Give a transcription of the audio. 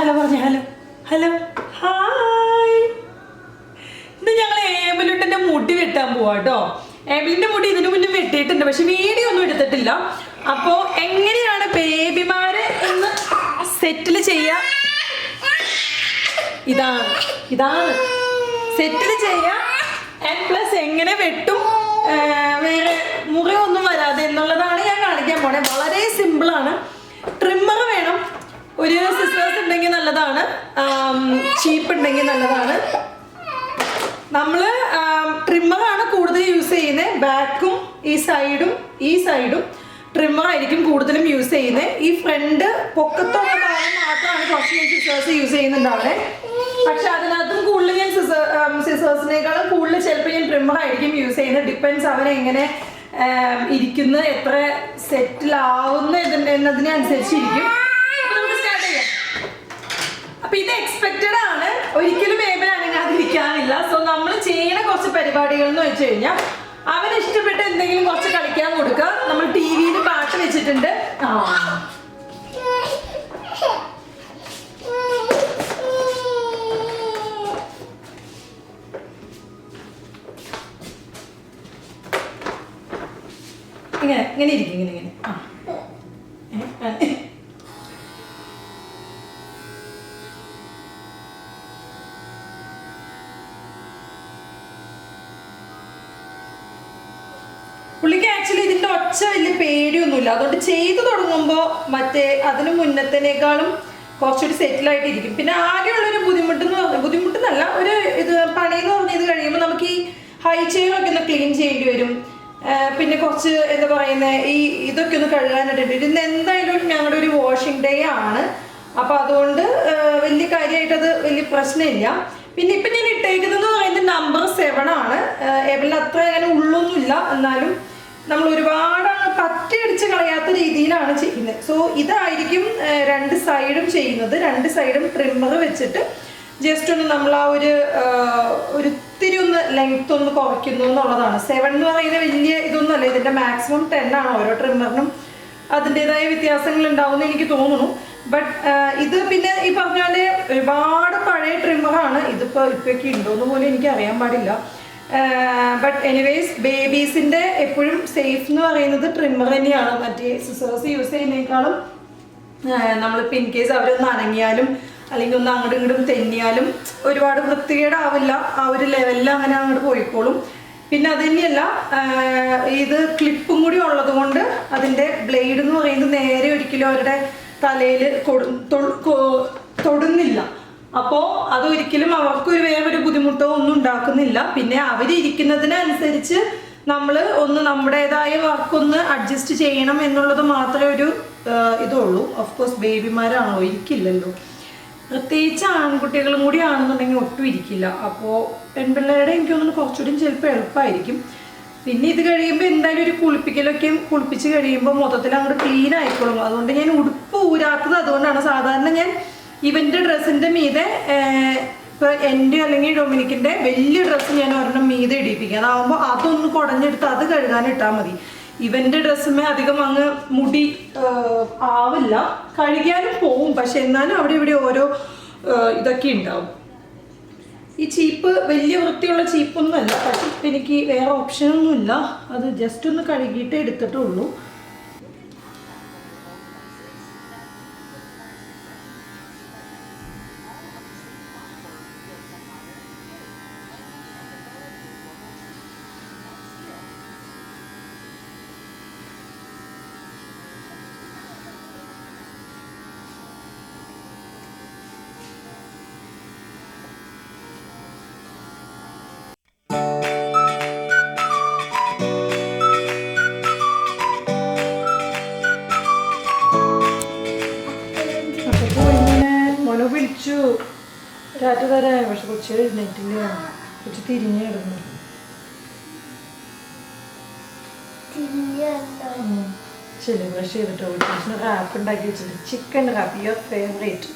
Hello പറഞ്ഞ hello hello hi. ഇന്ന് ഞങ്ങൾ ഏബലുട്ടൻ്റെ മുടി വെട്ടാൻ പോവാ കേട്ടോ. ഏബലിൻ്റെ മുടി ഇതിനു മുന്നേ വെട്ടിയിട്ടുണ്ട്, പക്ഷെ വീഡിയോ ഒന്നും എടുത്തിട്ടില്ല. അപ്പോൾ എങ്ങനെയാണ് ബേബിമാരെ ഒന്ന് സെറ്റിൽ ചെയ്യുക, ഇതാണ് സെറ്റിൽ ചെയ്യുക. ആൻഡ് പ്ലസ് എങ്ങനെ വെട്ടും, വേറെ മുറിവൊന്നും വരാതെ എന്നുള്ളതാണ് ഞാൻ കാണിക്കാൻ പോണേ. വളരെ സിമ്പിളാണ്. ട്രിമ്മർ വേണം, ഒരു സിസേഴ്സ് ഉണ്ടെങ്കിൽ നല്ലതാണ്, ചീപ്പ് ഉണ്ടെങ്കിൽ നല്ലതാണ്. നമ്മൾ ട്രിമ്മറാണ് കൂടുതൽ യൂസ് ചെയ്യുന്നത്. ബാക്കും ഈ സൈഡും ട്രിമ്മറായിരിക്കും കൂടുതലും യൂസ് ചെയ്യുന്നത്. ഈ ഫ്രണ്ട് പൊക്കത്തുള്ള ഭാഗം മാത്രമാണ് കുറച്ച് സിസേഴ്സ് യൂസ് ചെയ്യുന്നുണ്ടാവുന്നത്. പക്ഷെ അതിനകത്തും കൂടുതൽ ഞാൻ സിസേഴ്സിനേക്കാളും കൂടുതൽ ചിലപ്പോൾ ഞാൻ ട്രിമ്മറായിരിക്കും യൂസ് ചെയ്യുന്നത്. ഡിപ്പെൻസ് അവനെങ്ങനെ ഇരിക്കുന്ന, എത്ര സെറ്റിലാവുന്ന എന്നതിനനുസരിച്ചിരിക്കും. അപ്പൊ ഇത് എക്സ്പെക്റ്റഡ് ആണ്, ഒരിക്കലും ബേബിന് അനങ്ങാതിരിക്കാനില്ല. സോ നമ്മൾ ചെയ്യുന്ന കുറച്ച് പരിപാടികൾ എന്ന് വെച്ച് കഴിഞ്ഞാൽ അവന് ഇഷ്ടപ്പെട്ട എന്തെങ്കിലും കുറച്ച് കളിക്കാൻ കൊടുക്കുക. നമ്മൾ ടി വിയിൽ പാട്ട് വെച്ചിട്ടുണ്ട്. ഇങ്ങനെ ഇരിക്കും, ഇങ്ങനെ പുള്ളിക്ക് ആക്ച്വലി ഇതിൻ്റെ ഒച്ച വലിയ പേടിയൊന്നുമില്ല. അതുകൊണ്ട് ചെയ്തു തുടങ്ങുമ്പോൾ മറ്റേ അതിന് മുന്നത്തേക്കാളും കുറച്ചൊരു സെറ്റിലായിട്ടിരിക്കും. പിന്നെ ആകെയുള്ളൊരു ബുദ്ധിമുട്ടെന്നല്ല, ഒരു ഇത് പണിയെന്ന് പറഞ്ഞ് ഇത് കഴിയുമ്പോൾ നമുക്ക് ഈ ഹൈ ചെയറൊക്കെ ഒന്ന് ക്ലീൻ ചെയ്യേണ്ടി വരും. പിന്നെ കുറച്ച് എന്താ പറയുന്നത്, ഇതൊക്കെ ഒന്ന് കഴുകാനായിട്ട്. ഇന്ന് എന്തായാലും ഞങ്ങളുടെ ഒരു വാഷിംഗ് ഡേ ആണ്. അപ്പോൾ അതുകൊണ്ട് വലിയ കാര്യമായിട്ടത് വലിയ പ്രശ്നമില്ല. പിന്നെ ഇപ്പം ഞാൻ ഇട്ടേക്കുന്നതെന്ന് പറയുന്നത് നമ്പർ 7 ആണ്. എവലിന് അത്ര അങ്ങനെ ഉള്ളൊന്നുമില്ല, എന്നാലും നമ്മൾ ഒരുപാട് പറ്റയടിച്ച് കളയാത്ത രീതിയിലാണ് ചെയ്യുന്നത്. സോ ഇതായിരിക്കും രണ്ട് സൈഡും ചെയ്യുന്നത്. രണ്ട് സൈഡും ട്രിമ്മർ വെച്ചിട്ട് ജസ്റ്റ് ഒന്ന് നമ്മൾ ആ ഒരു ഇത്തിരി ഒന്ന് ലെങ്ത് ഒന്ന് കുറയ്ക്കുന്നു എന്നുള്ളതാണ്. 7 എന്ന് പറയുന്നത് വലിയ ഇതൊന്നും അല്ല. ഇതിൻ്റെ മാക്സിമം 10 ആണ്. ഓരോ ട്രിമ്മറിനും അതിൻ്റെതായ വ്യത്യാസങ്ങൾ ഉണ്ടാവുമെന്ന് എനിക്ക് തോന്നുന്നു. ബട്ട് ഇത് പിന്നെ ഈ പറഞ്ഞ പോലെ ഒരുപാട് പഴയ ട്രിമ്മറാണ്. ഇപ്പൊക്കെ ഉണ്ടോയെന്ന് പോലും എനിക്ക് അറിയാൻ പാടില്ല. ബട്ട് എനിവേസ് ബേബീസിൻ്റെ എപ്പോഴും സേഫ് എന്ന് പറയുന്നത് ട്രിമ്മർ തന്നെയാണ്. മറ്റേ സിസേഴ്സ് യൂസ് ചെയ്യുന്നതിനേക്കാളും നമ്മളിപ്പോൾ ഇൻ കേസ് അവരൊന്ന് അനങ്ങിയാലും അല്ലെങ്കിൽ ഒന്ന് അങ്ങോട്ടും ഇങ്ങോട്ടും തെന്നിയാലും ഒരുപാട് വൃത്തികേടാവില്ല. ആ ഒരു ലെവലിൽ അങ്ങനെ അങ്ങോട്ട് പോയിക്കോളും. പിന്നെ അത് തന്നെയല്ല, ഇത് ക്ലിപ്പും കൂടി ഉള്ളത് കൊണ്ട് അതിൻ്റെ ബ്ലേഡ് എന്ന് പറയുന്നത് നേരെ ഒരിക്കലും അവരുടെ തലയിൽ തൊടുന്നില്ല. അപ്പോൾ അതൊരിക്കലും അവർക്കൊരു വേറൊരു ബുദ്ധിമുട്ടോ ഒന്നും ഉണ്ടാക്കുന്നില്ല. പിന്നെ അവരിയ്ക്കുന്നതിനനുസരിച്ച് നമ്മൾ ഒന്ന് നമ്മുടേതായ വർക്കൊന്ന് അഡ്ജസ്റ്റ് ചെയ്യണം എന്നുള്ളത് മാത്രമേ ഒരു ഇതുള്ളൂ. Of course ബേബിമാരാണോ, ഇരിക്കില്ലല്ലോ. പ്രത്യേകിച്ച് ആൺകുട്ടികളും കൂടി ആണെന്നുണ്ടെങ്കിൽ ഒട്ടും ഇരിക്കില്ല. അപ്പോൾ പെൺപിള്ളേരുടെ എനിക്ക് തോന്നുന്നു കുറച്ചുകൂടി ചിലപ്പോൾ എളുപ്പമായിരിക്കും. പിന്നെ ഇത് കഴിയുമ്പോൾ എന്തായാലും ഒരു കുളിപ്പിച്ച് കഴിയുമ്പോൾ മൊത്തത്തിൽ അങ്ങോട്ട് ക്ലീൻ ആയിക്കോളും. അതുകൊണ്ട് ഞാൻ ഉടുപ്പ് ഊരാത്തത് അതുകൊണ്ടാണ്. സാധാരണ ഞാൻ ഇവൻ്റെ ഡ്രസ്സിൻ്റെ മീതെ ഇപ്പോൾ എൻ്റെ അല്ലെങ്കിൽ ഡൊമിനിക്കിൻ്റെ വലിയ ഡ്രസ്സ് ഞാൻ ഒരെണ്ണം മീതെ ഇടിപ്പിക്കുക. അതാകുമ്പോൾ അതൊന്ന് കുടഞ്ഞെടുത്ത് അത് കഴുകാനിട്ടാൽ മതി. ഇവൻ്റെ ഡ്രസ്സുമേ അധികം അങ്ങ് മുടി ആവില്ല. കഴുകിയാലും പോവും, പക്ഷെ എന്നാലും അവിടെ ഇവിടെ ഓരോ ഇതൊക്കെ ഉണ്ടാവും. ഈ ചീപ്പ് വലിയ വൃത്തിയുള്ള ചീപ്പൊന്നുമല്ല, പക്ഷെ എനിക്ക് വേറെ ഓപ്ഷനൊന്നുമില്ല. അത് ജസ്റ്റ് ഒന്ന് കഴുകിയിട്ട് എടുത്തിട്ടുള്ളൂ. വിളിച്ചു രാത്രി തരാം, പക്ഷെ കൊച്ചു എഴുന്നേറ്റില്ല. കൊച്ചു തിരിഞ്ഞു കിടന്നു. ശരി, ബ്രഷ് ചെയ്തിട്ടോ. കൊച്ചിന് റാപ്പ് ഉണ്ടാക്കി വെച്ചിട്ട്, ചിക്കൻ റാപ്പ്, യുവർ ഫേവറേറ്റ്.